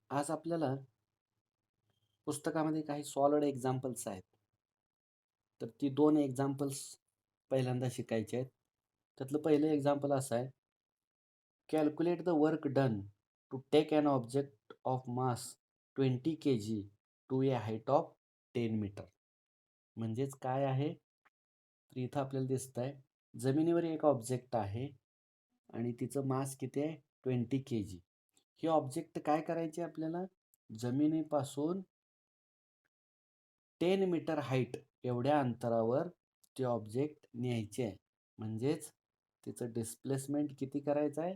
आज आपल्याला पुस्तकामध्ये काही सॉलिड एक्झाम्पल्स आहेत. तर ती 2 एक्झाम्पल्स पहिल्यांदा शिकायचे आहेत. त्यातलं पहिलं एक्झाम्पल असं आहे, calculate the work done to take an object of mass 20 kg to a height of 10 metre. म्हणजेच काय आहे? तर इथं आपल्याला दिसतंय जमिनीवर एक ऑब्जेक्ट आहे आणि तिचं मास किती आहे? 20 kg. ही ऑब्जेक्ट काय करायची आपल्याला? जमिनीपासून 10 मीटर हाईट एवढ्या अंतरावर ते ऑब्जेक्ट न्यायचे आहे. म्हणजेच तिचं डिस्प्लेसमेंट किती करायचं आहे?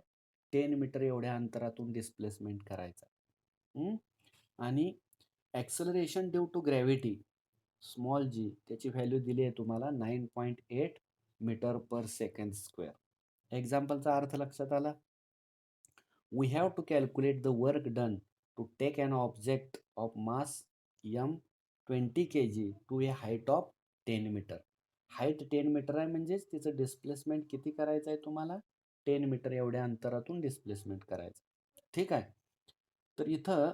10 मीटर एवढ्या अंतरातून डिस्प्लेसमेंट करायचं आहे. आणि acceleration due to gravity small g त्याची व्हॅल्यू दिली आहे तुम्हाला 9.8 मीटर पर सेकंड स्क्वेअर. एक्झाम्पलचा अर्थ लक्षात आला? We have to calculate the work done to take an object of mass m 20 kg to a height of 10 metre. Height 10 metre आहे म्हणजेच तिचं डिस्प्लेसमेंट किती करायचं आहे तुम्हाला? 10 मीटर एवढ्या अंतरातून डिस्प्लेसमेंट करायचं. ठीक आहे. तर इथं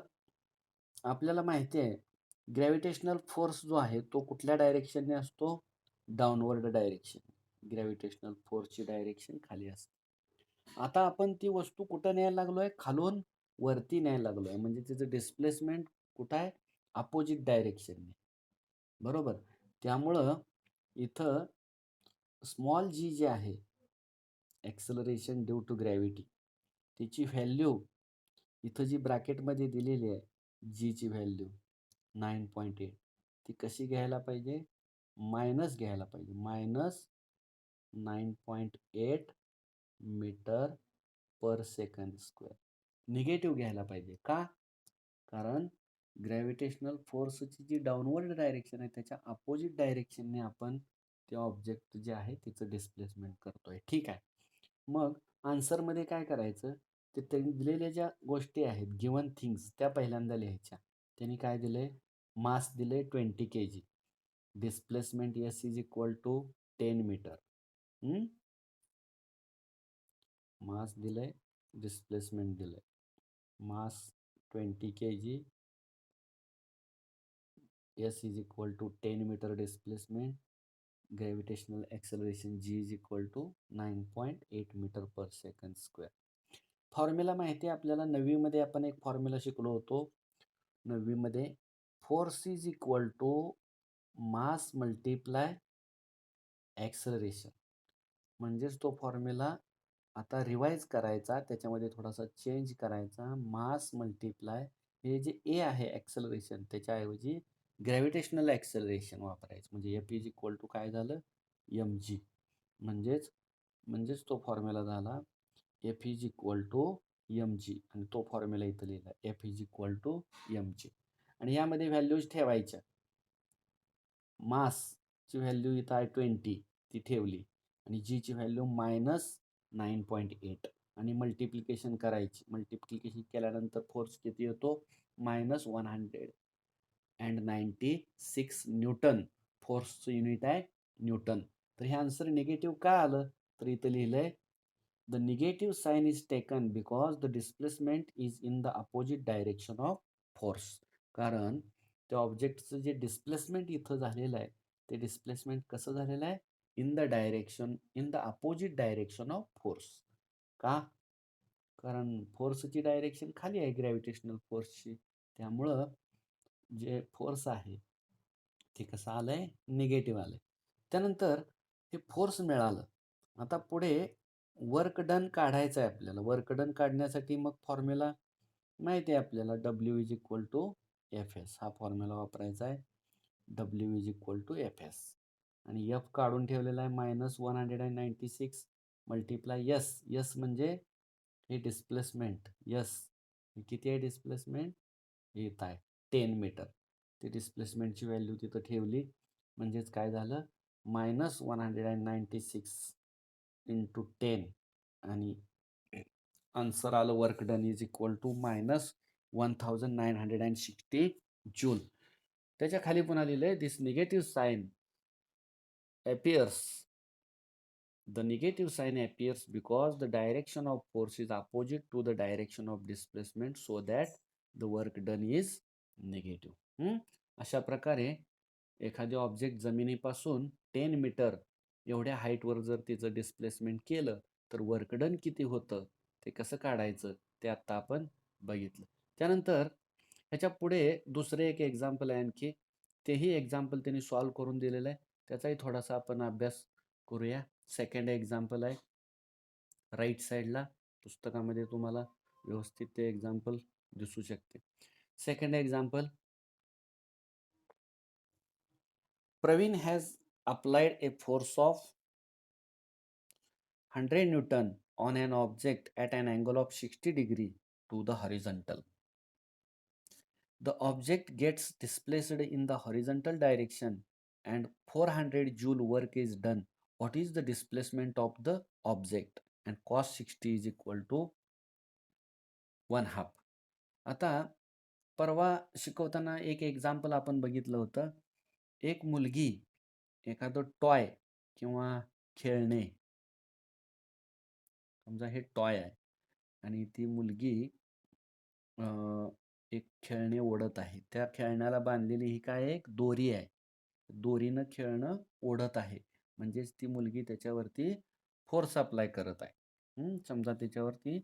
आपल्याला माहिती आहे ग्रॅव्हिटेशनल फोर्स जो आहे तो कुठल्या डायरेक्शनने असतो? Downward direction. ग्रॅव्हिटेशनल फोर्सची डायरेक्शन खाली असते. आता आपण ती वस्तू कुठं न्यायला लागलोय? खालून वरती न्यायला लागलोय. म्हणजे तिचं डिस्प्लेसमेंट कुठं आहे? अपोजिट डायरेक्शनने. बरोबर. त्यामुळं इथं स्मॉल जी जी आहे ॲक्सेलरेशन ड्यू टू ग्रॅव्हिटी तिची व्हॅल्यू इथं जी ब्रॅकेटमध्ये दिलेली आहे जीची व्हॅल्यू 9.8 ती कशी घ्यायला पाहिजे? मायनस घ्यायला पाहिजे. Minus 9.8 metre per second square. Negative घ्यायला पाहिजे. का? कारण ग्रॅव्हिटेशनल फोर्सची जी डाऊनवर्ड डायरेक्शन आहे त्याच्या अपोजिट डायरेक्शनने आपण ते ऑब्जेक्ट जे आहे तिचं डिस्प्लेसमेंट करतोय. ठीक आहे. मग आन्सरमध्ये काय करायचं? ते त्यांनी दिलेल्या ज्या गोष्टी आहेत गिवन थिंग्स त्या पहिल्यांदा लिहायच्या. त्यांनी काय दिलंय? मास दिले 20 kg. Displacement S is equal to 10 metre. Mass दिलंय, डिस्प्लेसमेंट दिलंय. Mass 20 kg, S is equal to 10 meter displacement, gravitational acceleration G is equal to 9.8 metre per second square. Formula माहिती आहे आपल्याला. 9वी मध्ये आपण एक फॉर्म्युला शिकलो होतो. 9वी मध्ये force is equal to mass multiply acceleration. म्हणजेच तो फॉर्म्युला आता रिवाइज करायचा, त्याच्यामध्ये थोडासा चेंज करायचा. मास मल्टिप्लाय हे जे ए आहे ॲक्सेलरेशन त्याच्याऐवजी ग्रॅव्हिटेशनल ॲक्सेलरेशन वापरायचं. म्हणजे एफ इज इक्वल टू काय झालं? M G. म्हणजेच म्हणजेच तो फॉर्म्युला झाला F is equal to M G. आणि तो फॉर्म्युला इथं लिहिला F is equal to M G. आणि यामध्ये व्हॅल्यूज ठेवायच्या. मासची व्हॅल्यू इथं आहे 20 ती ठेवली आणि जीची व्हॅल्यू -9.8 आणि मल्टिप्लिकेशन करायची. मल्टिप्लिकेशन केल्यानंतर फोर्स किती येतो? -196 न्यूटन. फोर्सचं युनिट आहे न्यूटन. तर हे आन्सर निगेटिव्ह का आलं? तर इथं लिहिलंय the negative sign is taken because the displacement is in the opposite direction of force. कारण त्या ऑब्जेक्टचं जे डिस्प्लेसमेंट इथं झालेलं आहे ते डिस्प्लेसमेंट कसं झालेलं आहे? In the opposite direction of force. का? कारण फोर्सची डायरेक्शन खाली आहे ग्रॅव्हिटेशनल फोर्सची. त्यामुळं जे फोर्स आहे ते कसं आलंय? निगेटिव्ह आलंय. त्यानंतर हे फोर्स मिळालं. आता पुढे वर्क डन काढायचं आहे आपल्याला. वर्क डन काढण्यासाठी मग फॉर्म्युला माहिती आहे आपल्याला W is equal to F S. हा फॉर्म्युला वापरायचा आहे. W is equal to F S. आणि एफ काढून ठेवलेला आहे -196 मल्टिप्लाय एस. एस म्हणजे हे डिस्प्लेसमेंट. एस किती आहे डिस्प्लेसमेंट? येत आहे 10 मीटर. ती डिस्प्लेसमेंटची व्हॅल्यू तिथं ठेवली. म्हणजेच काय झालं? -196 इंटू 10 आणि आन्सर आलं work done is equal to -1960 joule. त्याच्या खाली पुन्हा लिहिलंय this negative sign appears. The negative sign appears because the direction of force is opposite to the direction of displacement, so that the work done is negative. अशा प्रकारे एखादे object जमिनीपासून 10 metre एवढ्या हाईटवर जर तिचं डिस्प्लेसमेंट केलं तर वर्क डन किती होतं ते कसं काढायचं ते आता आपण बघितलं. त्यानंतर ह्याच्या पुढे दुसरे एक एक्झाम्पल आहे आणखी, तेही एक्झाम्पल त्यांनी सॉल्व्ह करून दिलेलं आहे. त्याचाही थोडासा आपण अभ्यास करूया. सेकंड एक्झाम्पल आहे राईट साईडला पुस्तकामध्ये तुम्हाला व्यवस्थित ते एक्झाम्पल दिसू शकते. Second example, Praveen has applied a force of 100 Newton on an object at an angle of 60 degree to the horizontal. The object gets displaced in the horizontal direction and 400 joule work is done. What is the displacement of the object? And cos 60 is equal to 1/2. आता परवा शिकवताना एक example आपण बघितलं होतं. एक मुलगी एखादं टॉय किंवा खेळणे, समजा हे टॉय आहे आणि ती मुलगी एक खेळणे ओढत आहे. त्या खेळण्याला बांधलेली ही काय एक दोरी आहे. दोरीनं खेळणं ओढत आहे. म्हणजेच ती मुलगी त्याच्यावरती फोर्स अप्लाय करत आहे. समजा त्याच्यावरती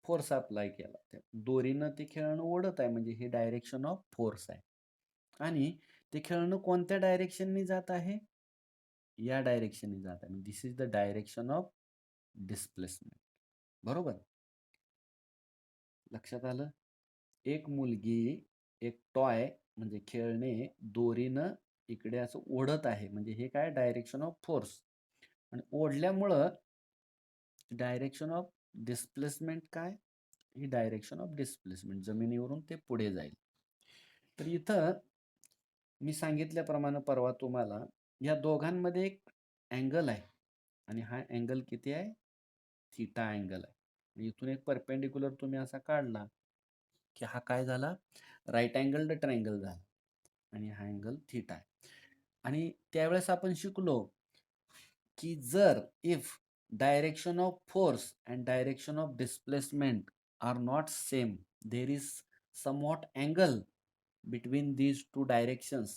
फोर्स अप्लाय केला. त्या दोरीनं ते खेळणं ओढत आहे म्हणजे हे डायरेक्शन ऑफ फोर्स आहे. आणि ते खेळणं कोणत्या डायरेक्शननी जात आहे? या डायरेक्शननी जात आहे. This is the direction of displacement. बरोबर? लक्षात आलं? एक मुलगी एक टॉय म्हणजे खेळणे दोरीनं इकडे असं ओढत आहे म्हणजे हे काय डायरेक्शन ऑफ फोर्स. आणि ओढल्यामुळं डायरेक्शन ऑफ डिस्प्लेसमेंट काय? ही डायरेक्शन ऑफ डिस्प्लेसमेंट जमिनीवरून ते पुढे जाईल. तर इथं मी सांगितल्याप्रमाणे परवा तुम्हाला या दोघांमध्ये एक अँगल आहे आणि हा अँगल किती आहे? थीटा अँगल आहे. इथून एक परपेंडिक्युलर तुम्ही असा काढला की हा काय झाला? राईट अँगल्ड ट्रायंगल झाला आणि हा अँगल थीटा आहे. आणि त्यावेळेस आपण शिकलो की जर if direction of force and direction of displacement are not same, there is somewhat angle between these two directions,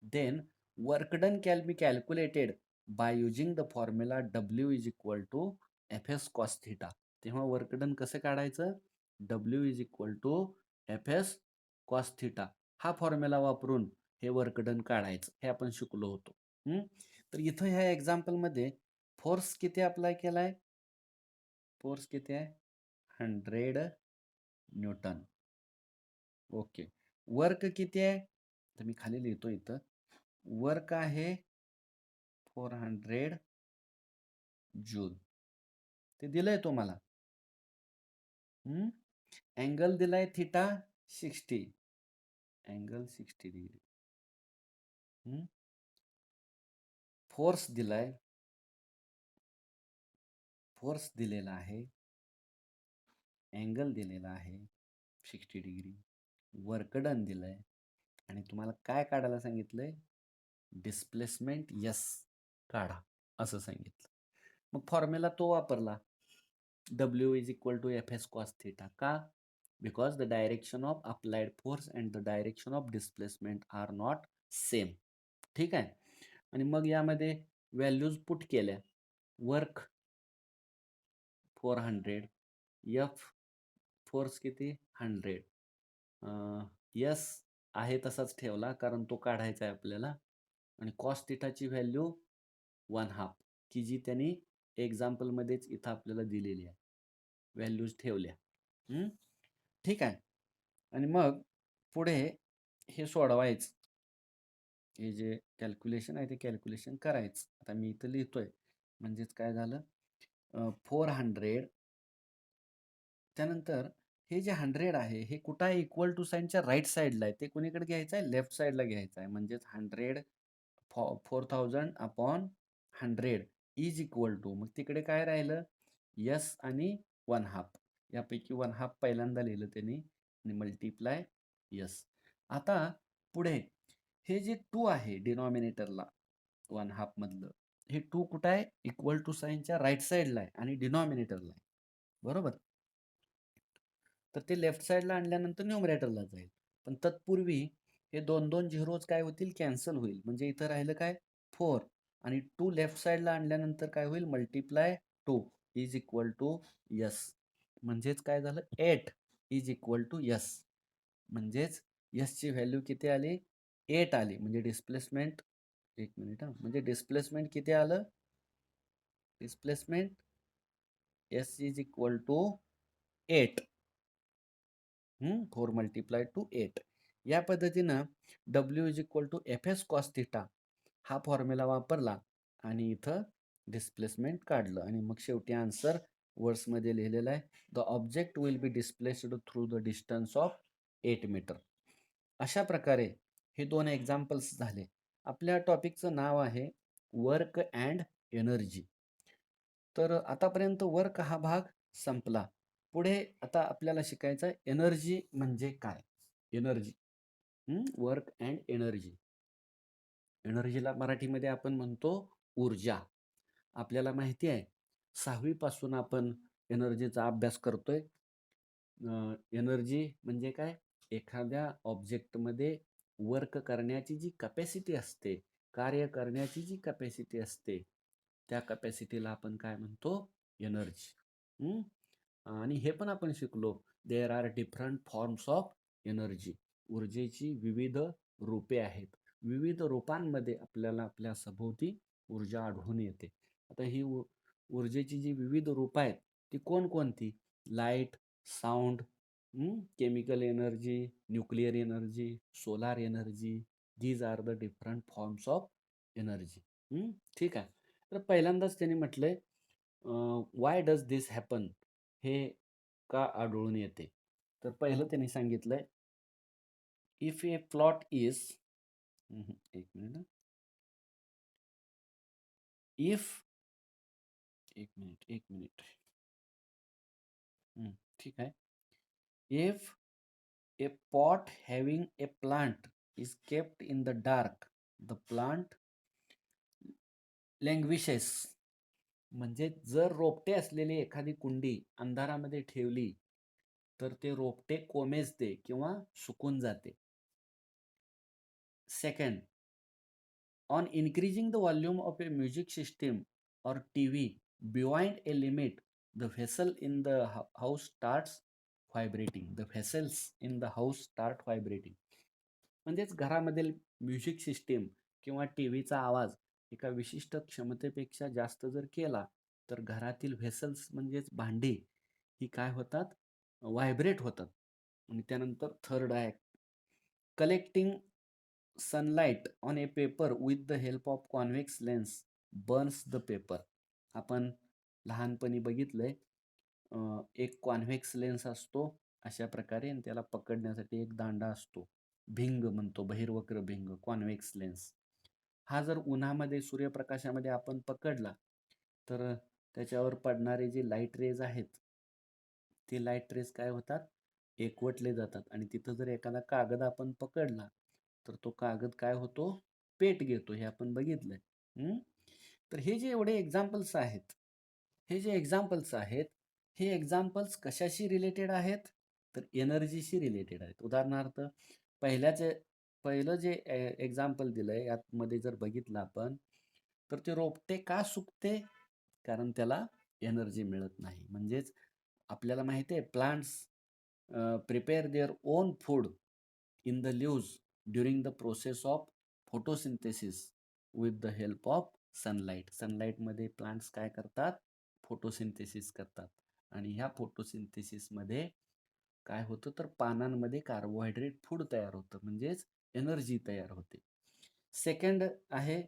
then work done can be calculated by using the formula W is equal to Fs cos theta. तेव्हा work done कसं काढायचं? W is equal to Fs cos theta हा formula वापरून हे work done काढायचं, हे आपण शिकलो होतो. तर इथं ह्या एक्झाम्पल मध्ये फोर्स किती अप्लाय केलाय? फोर्स किती आहे? 100 न्यूटन. ओके. वर्क किती आहे? तर मी खाली लिहितो इथं. वर्क आहे 400 जूल. ते दिलंय तुम्हाला. अँगल दिलाय थीटा 60. Angle 60 degree. फोर्स दिलाय. फोर्स दिलेला आहे. अँगल दिलेला आहे 60 डिग्री. वर्क डन दिलंय आणि तुम्हाला काय काढायला सांगितलंय? डिस्प्लेसमेंट यस काढा असं सांगितलं. मग फॉर्म्युला तो वापरला. W is equal to Fs cos theta. का? Because the direction of applied force and the direction of displacement are not same. ठीक आहे. आणि मग यामध्ये व्हॅल्यूज पुट केल्या. वर्क 400, F फोर्स किती 100, यस आहे तसाच ठेवला कारण तो काढायचा आहे आपल्याला. आणि कॉस थिटाची व्हॅल्यू 1/2 की जी त्यांनी एक्झाम्पल मध्येच इथं आपल्याला दिलेली आहे. व्हॅल्यूज ठेवल्या. ठीक आहे. आणि मग पुढे हे सोडवायचं. हे जे कॅल्क्युलेशन आहे ते कॅल्क्युलेशन करायचं. आता मी इथं लिहितोय म्हणजेच काय झालं? 400 त्यानंतर हे जे 100 आहे हे कुठं आहे? इक्वल टू साईनच्या राईट साईडला आहे. ते कोणीकडे घ्यायचं आहे? लेफ्ट साईडला घ्यायचं आहे. म्हणजेच 100 4000 अपॉन 100 इज इक्वल टू, मग तिकडे काय राहिलं? यस आणि 1/2. यापैकी 1/2 पहिल्यांदा लिहिलं त्यांनी आणि मल्टिप्लाय यस. आता पुढे हे जे 2 आहे डिनॉमिनेटरला 1/2 मधलं, हे 2 कुठं आहे? इक्वल टू साईनच्या राईट साईडला आहे आणि डिनॉमिनेटरला आहे. बरोबर? तर ते लेफ्ट साईडला आणल्यानंतर न्यूमरेटरला जाईल. पण तत्पूर्वी हे 2-2 झिरोज काय होतील? कॅन्सल होईल. म्हणजे इथं राहिलं काय? 4 आणि 2 लेफ्ट साईडला आणल्यानंतर काय होईल? Multiply 2 is equal to S. म्हणजेच काय झालं? 8 इज इक्वल टू यस. म्हणजेच यसची व्हॅल्यू किती आली? 8 आली. म्हणजे डिस्प्लेसमेंट, एक मिनिट हा, म्हणजे डिस्प्लेसमेंट किती आलं? Displacement S is equal to 8. 4 multiply two 8. या पद्धतीनं W is equal to F S cos theta हा फॉर्म्युला वापरला आणि इथं डिस्प्लेसमेंट काढलं आणि मग शेवटी आन्सर वर्ड्समध्ये लिहिलेला आहे, the object will be displaced through the distance of 8 metre. अशा प्रकारे हे 2 एक्झाम्पल्स झाले. आपल्या टॉपिकचं नाव आहे वर्क अँड एनर्जी. तर आतापर्यंत वर्क हा भाग संपला. पुढे आता आपल्याला शिकायचं आहे एनर्जी म्हणजे काय? Energy, work and energy. एनर्जीला मराठीमध्ये आपण म्हणतो ऊर्जा. आपल्याला माहिती आहे 6वी पासून आपण एनर्जीचा अभ्यास करतोय. एनर्जी म्हणजे काय? एखाद्या ऑब्जेक्टमध्ये वर्क करण्याची जी कॅपॅसिटी असते, कार्य करण्याची जी कॅपॅसिटी असते, त्या कॅपॅसिटीला आपण काय म्हणतो? एनर्जी. आणि हे पण आपण शिकलो, there are different forms of energy. ऊर्जेची विविध रूपे आहेत. विविध रूपांमध्ये आपल्याला आपल्या सभोवती ऊर्जा आढळून येते. आता ही ऊर्जेची जी विविध रूप आहेत ती कोणकोणती? Light, sound, chemical energy, nuclear energy, solar energy. These are the different forms of energy. ठीक आहे. तर पहिल्यांदाच त्यांनी म्हटलंय वाय डज दिस हॅपन, हे का आढळून येते? तर पहिलं त्यांनी सांगितलंय इफ ए प्लॉट इज, एक मिनिट, इफ, एक मिनिट, ठीक आहे. If a pot having a plant is kept in the dark, the plant languishes. म्हणजे जर रोपटे असलेली एखादी कुंडी अंधारामध्ये ठेवली तर ते रोपटे कोमेजते किंवा सुकून जाते. Second, on increasing the volume of a music system or TV beyond a limit, the vessel in the house starts vibrating. The vessels in the house start vibrating. म्हणजेच घरामधील म्युझिक सिस्टीम किंवा टी व्हीचा आवाज एका विशिष्ट क्षमतेपेक्षा जास्त जर केला तर घरातील व्हेसल्स म्हणजेच भांडी ही काय होतात? व्हायब्रेट होतात. आणि त्यानंतर थर्ड आहे collecting sunlight on A paper with the help of convex lens Burns the paper. आपण लहानपणी बघितलंय एक कॉन्व्हेक्स लेन्स असतो अशा प्रकारे आणि त्याला पकडण्यासाठी एक दांडा असतो. भिंग म्हणतो, बहिर्वक्र भिंग, कॉन्व्हेक्स लेन्स. हा जर उन्हामध्ये सूर्यप्रकाशामध्ये आपण पकडला तर त्याच्यावर पडणारे जे लाईट रेज आहेत ते लाईट रेज काय होतात? एकवटले जातात आणि तिथं जर एखादा कागद आपण पकडला तर तो कागद काय होतो? पेट घेतो. हे आपण बघितलंय. तर हे जे एवढे एक्झाम्पल्स आहेत, हे जे एक्झाम्पल्स आहेत, हे एक्झाम्पल्स कशाशी रिलेटेड आहेत? तर एनर्जीशी रिलेटेड आहेत. उदाहरणार्थ पहिलं जे एक्झाम्पल दिलंय यामध्ये जर बघितलं आपण तर ते रोपटे का सुकते? कारण त्याला एनर्जी मिळत नाही. म्हणजेच आपल्याला माहिती आहे plants prepare their own food in the leaves during the process of photosynthesis with the help of sunlight. सनलाईटमध्ये प्लांट्स काय करतात? फोटोसिंथेसिस करतात आणि ह्या फोटोसिंथेसिसमध्ये काय होतं? तर पानांमध्ये कार्बोहायड्रेट फूड तयार होतं, म्हणजेच एनर्जी तयार होते. सेकंड आहे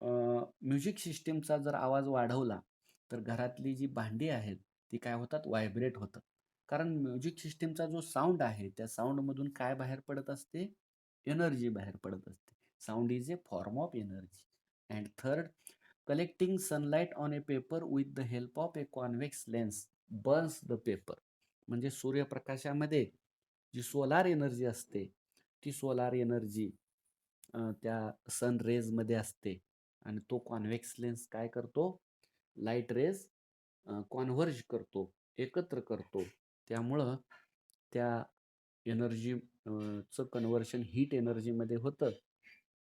म्युझिक सिस्टीमचा जर आवाज वाढवला तर घरातली जी भांडी आहेत ती काय होतात? व्हायब्रेट होतात. कारण म्युझिक सिस्टीमचा जो साऊंड आहे त्या साऊंडमधून काय बाहेर पडत असते? एनर्जी बाहेर पडत असते. Sound is a form of energy. And third, collecting sunlight on A paper with the help of A convex lens Burns the paper. म्हणजे सूर्यप्रकाशामध्ये जी सोलार एनर्जी असते ती सोलार एनर्जी त्या सन रेजमध्ये असते आणि तो कॉन्व्हेक्स लेन्स काय करतो? लाईट रेज कॉन्व्हर्ज करतो, एकत्र करतो. त्यामुळं त्या एनर्जी चं कन्व्हर्शन हीट एनर्जीमध्ये होतं.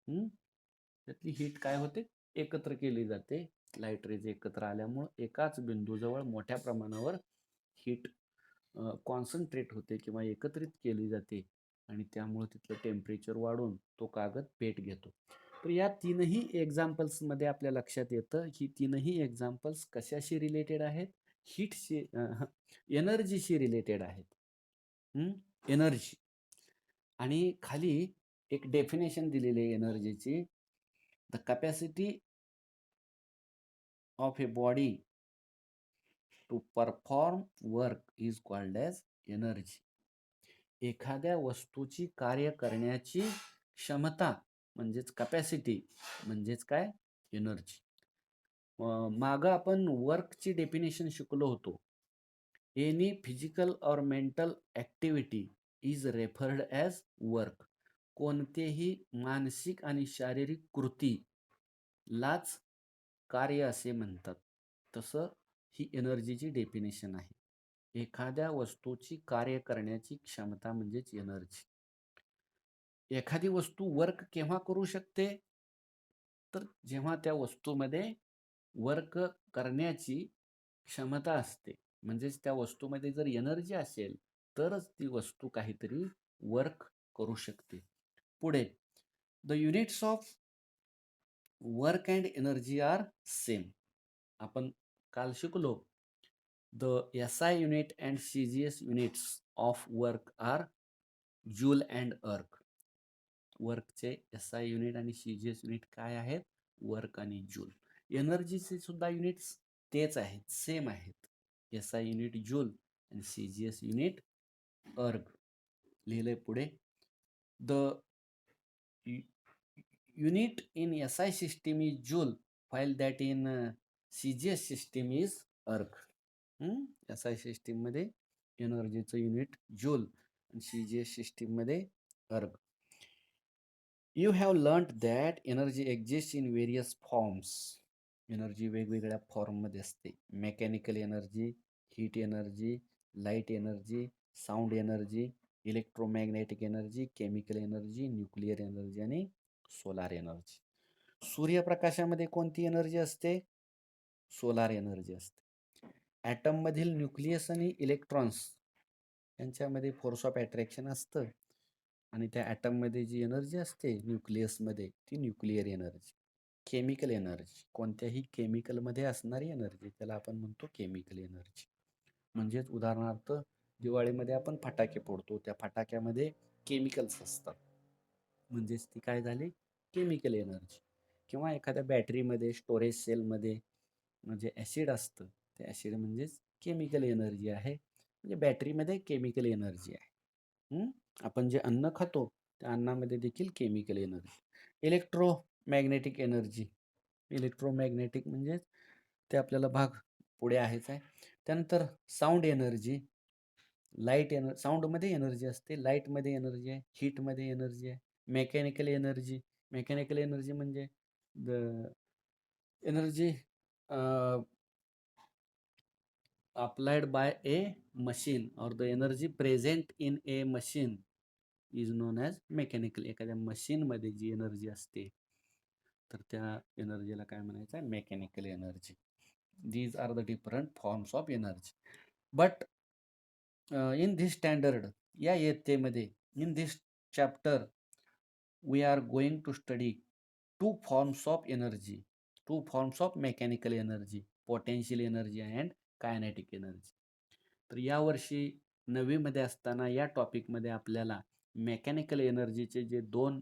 त्यातली हीट काय होते? एकत्र केली जाते. लाईट रेज एकत्र आल्यामुळं एकाच बिंदूजवळ मोठ्या प्रमाणावर हीट कॉन्सन्ट्रेट होते किंवा एकत्रित केली जाते आणि त्यामुळे तिथलं टेम्परेचर वाढून तो कागद पेट घेतो. तर या तीनही एक्झाम्पल्समध्ये आपल्या लक्षात येतं की तीनही एक्झाम्पल्स कशाशी रिलेटेड आहेत? हीटशी एनर्जीशी रिलेटेड आहेत. एनर्जी. आणि खाली एक डेफिनेशन दिलेली आहे एनर्जीची. The capacity of a body to perform work is called as energy. एखाद्या वस्तूची कार्य करण्याची क्षमता म्हणजेच कॅपॅसिटी म्हणजेच काय? एनर्जी. मागं आपण वर्कची डेफिनेशन शिकलो होतो. Any physical or mental activity is referred as work. कोणतेही मानसिक आणि शारीरिक कृतीलाच कार्य असे म्हणतात. तसं ही एनर्जीची डेफिनेशन आहे. एखाद्या वस्तूची कार्य करण्याची क्षमता म्हणजेच एनर्जी. एखादी वस्तू वर्क केव्हा करू शकते? तर जेव्हा त्या वस्तूमध्ये वर्क करण्याची क्षमता असते. म्हणजेच त्या वस्तूमध्ये जर एनर्जी असेल, तरच ती वस्तू काहीतरी वर्क करू शकते. पुढे, the units of work and energy are same. आपण काल शिकलो, the SI unit and CGS units of work are joule and erg. वर्कचे SI युनिट आणि CGS युनिट काय आहेत? वर्क आणि जूल. एनर्जीचे सुद्धा युनिट्स तेच आहेत, सेम आहेत. SI युनिट जूल आणि CGS युनिट अर्ग. लिहिलंय पुढे, the unit in SI system is joule while that in CGS system is अर्ग. SI सिस्टीममध्ये एनर्जीचं युनिट जूल आणि CGS सिस्टीममध्ये अर्ग. You have learned that energy exists in various forms. Energy वेगवेगळ्या फॉर्ममध्ये असते. Mechanical energy, heat energy, light energy, sound energy, electromagnetic energy, chemical energy, nuclear energy आणि solar energy. सूर्यप्रकाशामध्ये कोणती एनर्जी असते? सोलार एनर्जी असते. ॲटममधील न्यूक्लियस आणि इलेक्ट्रॉन्स यांच्यामध्ये force of attraction असतं आणि त्या ॲटममध्ये जी एनर्जी असते न्यूक्लियसमध्ये ती न्यूक्लिअर एनर्जी. केमिकल एनर्जी, कोणत्याही केमिकलमध्ये असणारी एनर्जी, त्याला आपण म्हणतो केमिकल एनर्जी. म्हणजेच उदाहरणार्थ दिवाळीमध्ये आपण फटाके फोडतो, त्या फटाक्यामध्ये केमिकल्स असतात, म्हणजेच ती काय झाली? Chemical energy. किंवा एखाद्या बॅटरीमध्ये, स्टोरेज सेलमध्ये म्हणजे ॲसिड असतं, ते ॲसिड म्हणजेच केमिकल एनर्जी आहे. म्हणजे बॅटरीमध्ये केमिकल एनर्जी आहे. आपण जे अन्न खातो त्या अन्नामध्ये देखील chemical energy. Electromagnetic energy. Electromagnetic म्हणजे ते आपल्याला भाग पुढे आहेच आहे. त्यानंतर साऊंड एनर्जी. साऊंडमध्ये एनर्जी असते, लाईटमध्ये एनर्जी आहे, हीटमध्ये एनर्जी आहे. Mechanical energy. मेकॅनिकल एनर्जी म्हणजे the energy applied by a machine or the energy present in a machine is known as mechanical. एखाद्या मशीनमध्ये जी एनर्जी असते तर त्या एनर्जीला काय म्हणायचं आहे? Mechanical energy. These are the different forms of energy. But in this standard, या इयत्तेमध्ये, in this chapter we are going to study two forms of energy, two forms of mechanical energy, potential energy and kinetic energy. तर यावर्षी 9वीमध्ये असताना या टॉपिकमध्ये आपल्याला mechanical एनर्जीचे जे 2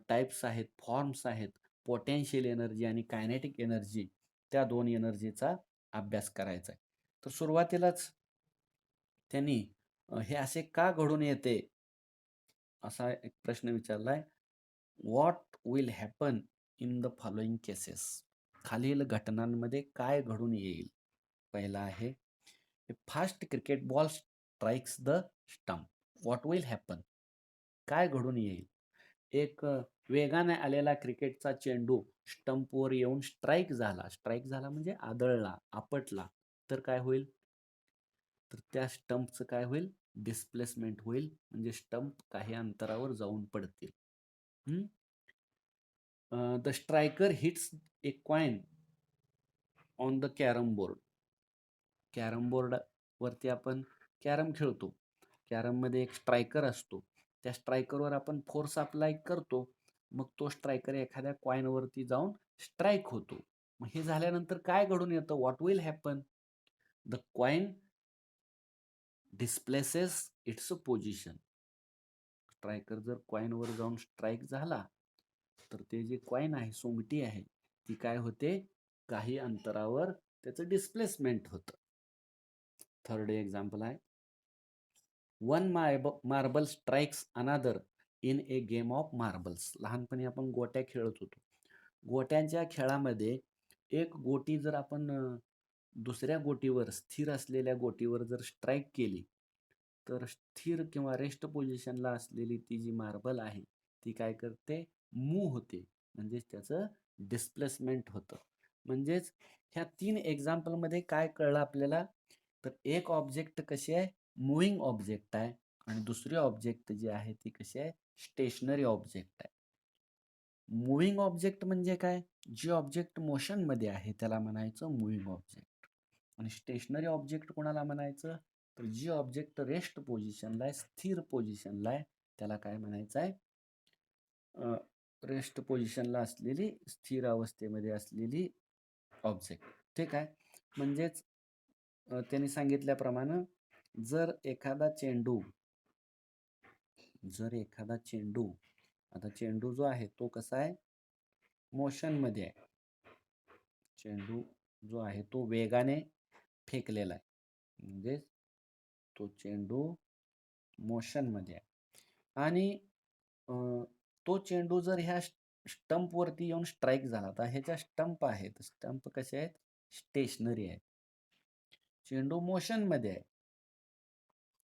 types आहेत, forms आहेत, पोटेन्शियल एनर्जी आणि कायनेटिक एनर्जी, त्या 2 एनर्जीचा अभ्यास करायचा आहे. तर सुरुवातीलाच त्यांनी हे असे का घडून येते असा एक प्रश्न विचारलाय. What will happen in the following cases? खालील घटनांमध्ये काय घडून येईल? पहिला आहे, fast cricket ball strikes the stump. What will happen? काय घडून येईल? एक वेगाने आलेला क्रिकेटचा चेंडू स्टंपवर येऊन स्ट्राइक झाला म्हणजे आदळला, आपटला, तर काय होईल? तर त्या स्टंपचं काय होईल? डिस्प्लेसमेंट होईल, म्हणजे स्टंप काही अंतरावर जाऊन पडतील. The striker hits a coin on the carrom board. Carrom board वरती आपण कॅरम खेळतो. कॅरममध्ये एक स्ट्रायकर असतो. त्या स्ट्रायकरवर आपण फोर्स अप्लाय करतो. मग तो स्ट्रायकर एखाद्या कॉइनवरती जाऊन स्ट्राईक होतो. मग हे झाल्यानंतर काय घडून येतं? What will happen? The coin displaces it's position. Striker जर कॉइनवर जाऊन स्ट्राईक झाला तर ते जे कॉइन आहे, सोंगटी आहे, ती काय होते? काही अंतरावर त्याचं डिस्प्लेसमेंट होतं. थर्ड एक्झाम्पल आहे, वन मार्बल स्ट्राइक्स अनादर in A game of marbles. लहानपणी आपण गोट्या खेळत होतो. गोट्यांच्या खेळामध्ये एक गोटी जर आपण दुसऱ्या गोटीवर, स्थिर असलेल्या गोटीवर जर स्ट्राईक केली तर स्थिर किंवा रेस्ट पोझिशनला असलेली ती जी मार्बल आहे ती काय करते? मूव्ह होते, म्हणजेच त्याचं डिस्प्लेसमेंट होतं. म्हणजेच ह्या 3 एक्झाम्पलमध्ये काय कळलं आपल्याला? तर एक ऑब्जेक्ट कशी आहे? मूव्हिंग ऑब्जेक्ट आहे, आणि दुसरी ऑब्जेक्ट जी आहे ती कशी आहे? स्टेशनरी ऑब्जेक्ट आहे. मूव्हिंग ऑब्जेक्ट म्हणजे काय? जे ऑब्जेक्ट मोशनमध्ये आहे त्याला म्हणायचं मूव्हिंग ऑब्जेक्ट. आणि स्टेशनरी ऑब्जेक्ट कोणाला म्हणायचं? तर जी ऑब्जेक्ट रेस्ट पोझिशनला आहे, स्थिर पोझिशनला आहे, त्याला काय म्हणायचं आहे? रेस्ट पोझिशनला असलेली, स्थिर अवस्थेमध्ये असलेली ऑब्जेक्ट. ठीक आहे. म्हणजेच त्यांनी सांगितल्याप्रमाणे जर एखादा चेंडू आता चेंडू जो आहे तो कसा आहे? मोशनमध्ये आहे. चेंडू जो आहे तो वेगाने फेकलेला आहे, म्हणजे तो चेंडू मोशनमध्ये आहे. आणि तो चेंडू जर ह्या स्टंपवरती येऊन स्ट्राईक झाला, तर ह्याच्या स्टंप आहेत, स्टंप कसे आहेत? स्टेशनरी आहेत. चेंडू मोशनमध्ये आहे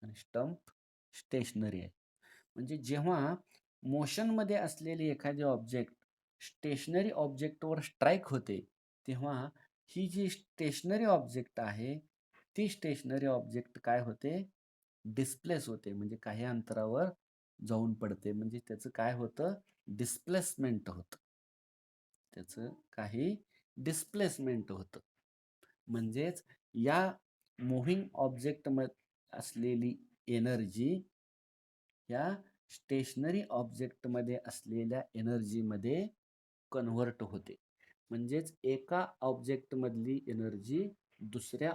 आणि स्टंप स्टेशनरी आहे. म्हणजे जेव्हा मोशनमध्ये असलेली एखादी ऑब्जेक्ट स्टेशनरी ऑब्जेक्टवर स्ट्राईक होते, तेव्हा ही जी स्टेशनरी ऑब्जेक्ट आहे ती स्टेशनरी ऑब्जेक्ट काय होते? डिस्प्लेस होते, म्हणजे काही अंतरावर जाऊन पडते. म्हणजे त्याचं काय होतं? डिस्प्लेसमेंट होतं. त्याचं काही डिस्प्लेसमेंट होतं. म्हणजेच या मूव्हिंग ऑब्जेक्ट असलेली एनर्जी या स्टेशनरी ऑब्जेक्टमध्ये असलेल्या एनर्जीमध्ये कन्व्हर्ट होते. म्हणजेच एका ऑब्जेक्टमधली एनर्जी दुसऱ्या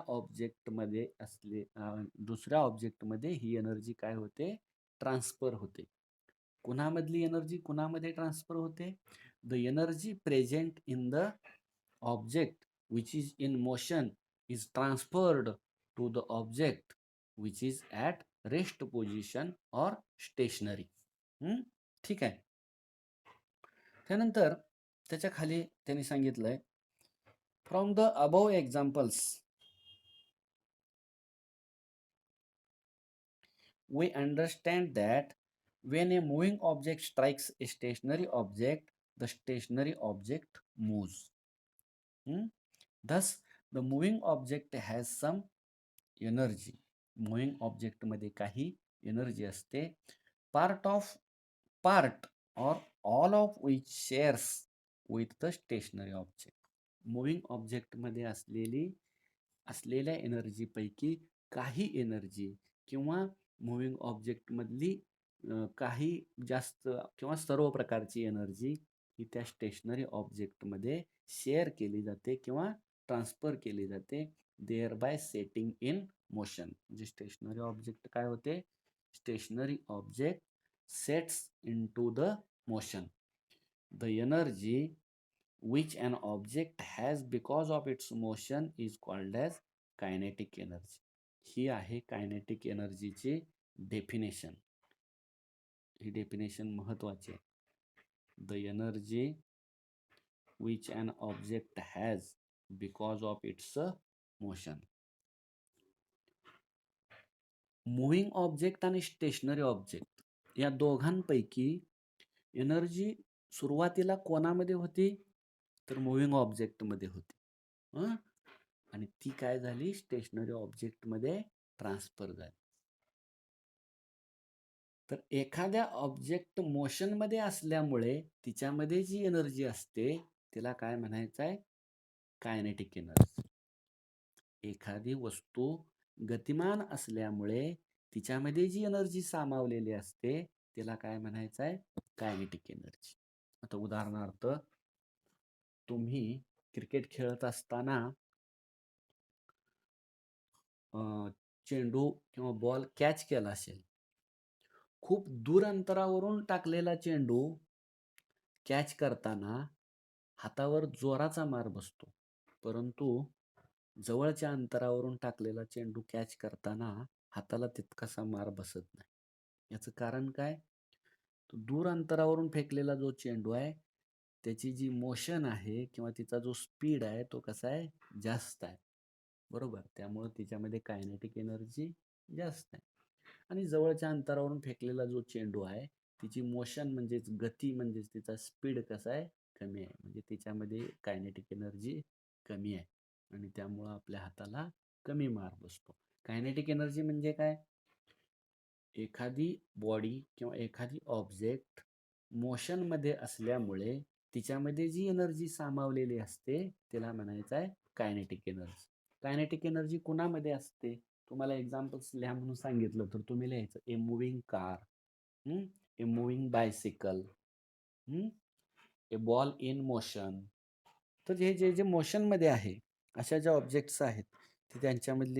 ऑब्जेक्टमध्ये ही एनर्जी काय होते? ट्रान्सफर होते. कुणामधली एनर्जी कुणामध्ये ट्रान्सफर होते? The energy present in the object which is in motion is transferred to the object which is at rest position or stationary. ठीक आहे. त्यानंतर त्याच्या खाली त्यांनी सांगितलंय, from the above examples we understand that when a moving object strikes a stationary object, the stationary object moves. Thus, the moving object has some energy. Moving object मध्ये काही energy असते. Part or all of which shares with the stationary object. Moving object मध्ये असलेल्या energy पैकी काही energy किंवा moving object मधली काही जास्त किंवा सर्व प्रकारची एनर्जी ही त्या स्टेशनरी ऑब्जेक्टमध्ये शेअर केली जाते किंवा ट्रान्सफर केली जाते, thereby setting in motion. म्हणजे स्टेशनरी ऑब्जेक्ट काय होते? Stationary object sets into the motion. The energy which an object has because of its motion is called as kinetic energy. ही आहे kinetic एनर्जीची definition. ही definition महत्वाची आहे. The energy which an object has because of its motion. Moving object आणि stationery object या दोघांपैकी energy सुरुवातीला कोणामध्ये होती? तर मूव्हिंग ऑब्जेक्टमध्ये होती. आणि ती काय झाली? स्टेशनरी ऑब्जेक्टमध्ये ट्रान्सफर झाली. तर एखाद्या ऑब्जेक्ट मोशनमध्ये असल्यामुळे तिच्यामध्ये जी एनर्जी असते तिला काय म्हणायचं आहे? Kinetic energy. एखादी वस्तू गतिमान असल्यामुळे तिच्यामध्ये जी एनर्जी सामावलेली असते तिला काय म्हणायचं आहे? Kinetic energy. आता उदाहरणार्थ तुम्ही क्रिकेट खेळत असताना चेंडू किंवा बॉल कॅच केला असेल. खूप दूर अंतरावरून टाकलेला चेंडू कॅच करताना हातावर जोराचा मार बसतो. परंतु जवळच्या अंतरावरून टाकलेला चेंडू कॅच करताना हाताला तितकासा मार बसत नाही. याचं कारण काय? तो दूर अंतरावरून फेकलेला जो चेंडू आहे त्याची जी मोशन आहे किंवा तिचा जो स्पीड आहे तो कसा आहे? जास्त आहे. बरोबर. त्यामुळे तिच्यामध्ये कायनेटिक एनर्जी जास्त आहे. आणि जवळच्या अंतरावरून फेकलेला जो चेंडू आहे तिची मोशन म्हणजेच गती म्हणजेच तिचा स्पीड कसा आहे? कमी आहे. म्हणजे तिच्यामध्ये कायनेटिक एनर्जी कमी आहे आणि त्यामुळं आपल्या हाताला कमी मार बसतो. कायनेटिक एनर्जी म्हणजे काय? एखादी बॉडी किंवा एखादी ऑब्जेक्ट मोशनमध्ये असल्यामुळे तिच्यामध्ये जी एनर्जी सामावलेली असते तिला म्हणायचं आहे कायनेटिक एनर्जी. कायनेटिक एनर्जी कुणामध्ये असते? तुम्हाला एक्झाम्पल्स लिहा म्हणून सांगितलं तर तुम्ही लिहायचं a moving car, a moving bicycle, a ball in motion. तर हे जे जे मोशनमध्ये आहे अशा ज्या ऑब्जेक्ट्स आहेत ते त्यांच्यामधली